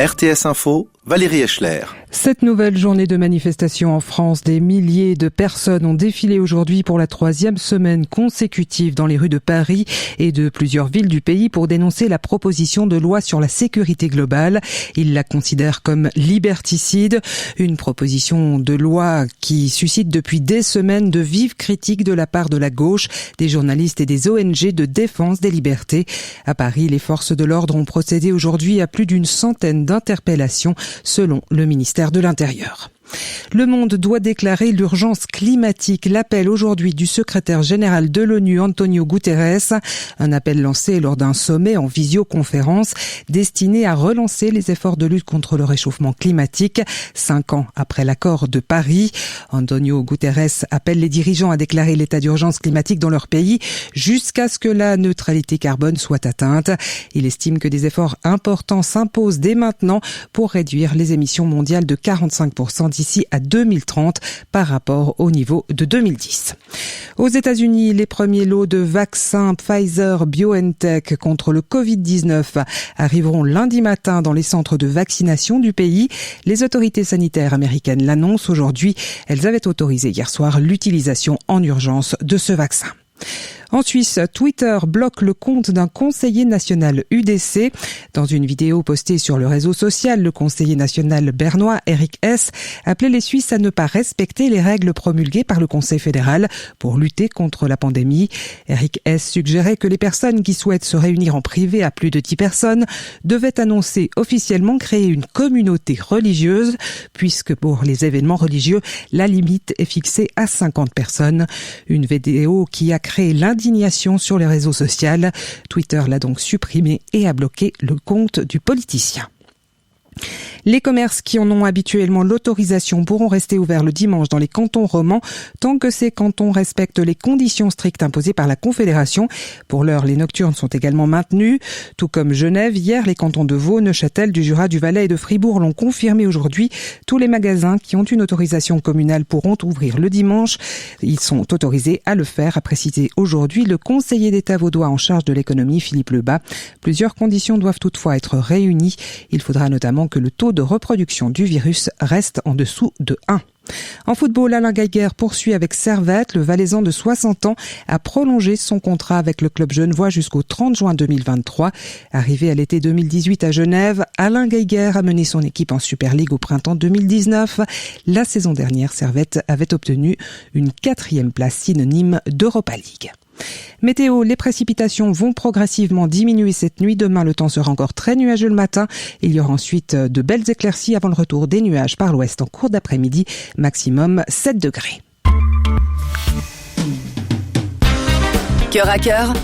RTS Info, Valérie Eschler. Cette nouvelle journée de manifestation en France, des milliers de personnes ont défilé aujourd'hui pour la 3e semaine consécutive dans les rues de Paris et de plusieurs villes du pays pour dénoncer la proposition de loi sur la sécurité globale. Ils la considèrent comme liberticide, une proposition de loi qui suscite depuis des semaines de vives critiques de la part de la gauche, des journalistes et des ONG de défense des libertés. À Paris, les forces de l'ordre ont procédé aujourd'hui à plus d'une centaine d'interpellations selon le ministère de l'Intérieur. Le monde doit déclarer l'urgence climatique. L'appel aujourd'hui du secrétaire général de l'ONU, Antonio Guterres, un appel lancé lors d'un sommet en visioconférence destiné à relancer les efforts de lutte contre le réchauffement climatique 5 ans après l'accord de Paris. Antonio Guterres appelle les dirigeants à déclarer l'état d'urgence climatique dans leur pays jusqu'à ce que la neutralité carbone soit atteinte. Il estime que des efforts importants s'imposent dès maintenant pour réduire les émissions mondiales de 45% d'ici à 2030 par rapport au niveau de 2010. Aux États-Unis, les premiers lots de vaccins Pfizer-BioNTech contre le Covid-19 arriveront lundi matin dans les centres de vaccination du pays. Les autorités sanitaires américaines l'annoncent aujourd'hui. Elles avaient autorisé hier soir l'utilisation en urgence de ce vaccin. En Suisse, Twitter bloque le compte d'un conseiller national UDC. Dans une vidéo postée sur le réseau social, le conseiller national bernois Eric Hess appelait les Suisses à ne pas respecter les règles promulguées par le Conseil fédéral pour lutter contre la pandémie. Eric Hess suggérait que les personnes qui souhaitent se réunir en privé à plus de 10 personnes devaient annoncer officiellement créer une communauté religieuse, puisque pour les événements religieux, la limite est fixée à 50 personnes. Une vidéo qui a créé l'indignation sur les réseaux sociaux. Twitter l'a donc supprimé et a bloqué le compte du politicien. Les commerces qui en ont habituellement l'autorisation pourront rester ouverts le dimanche dans les cantons romans tant que ces cantons respectent les conditions strictes imposées par la Confédération. Pour l'heure, les nocturnes sont également maintenus. Tout comme Genève, hier, les cantons de Vaud, Neuchâtel, du Jura, du Valais et de Fribourg l'ont confirmé aujourd'hui. Tous les magasins qui ont une autorisation communale pourront ouvrir le dimanche. Ils sont autorisés à le faire, a précisé aujourd'hui le conseiller d'État vaudois en charge de l'économie, Philippe Lebas. Plusieurs conditions doivent toutefois être réunies. Il faudra notamment que le taux de reproduction du virus reste en dessous de 1. En football, Alain Geiger poursuit avec Servette. Le Valaisan de 60 ans a prolongé son contrat avec le club genevois jusqu'au 30 juin 2023. Arrivé à l'été 2018 à Genève, Alain Geiger a mené son équipe en Super League au printemps 2019. La saison dernière, Servette avait obtenu une 4e place synonyme d'Europa League. Météo, les précipitations vont progressivement diminuer cette nuit. Demain, le temps sera encore très nuageux le matin. Il y aura ensuite de belles éclaircies avant le retour des nuages par l'ouest en cours d'après-midi. Maximum 7 degrés. Cœur à cœur,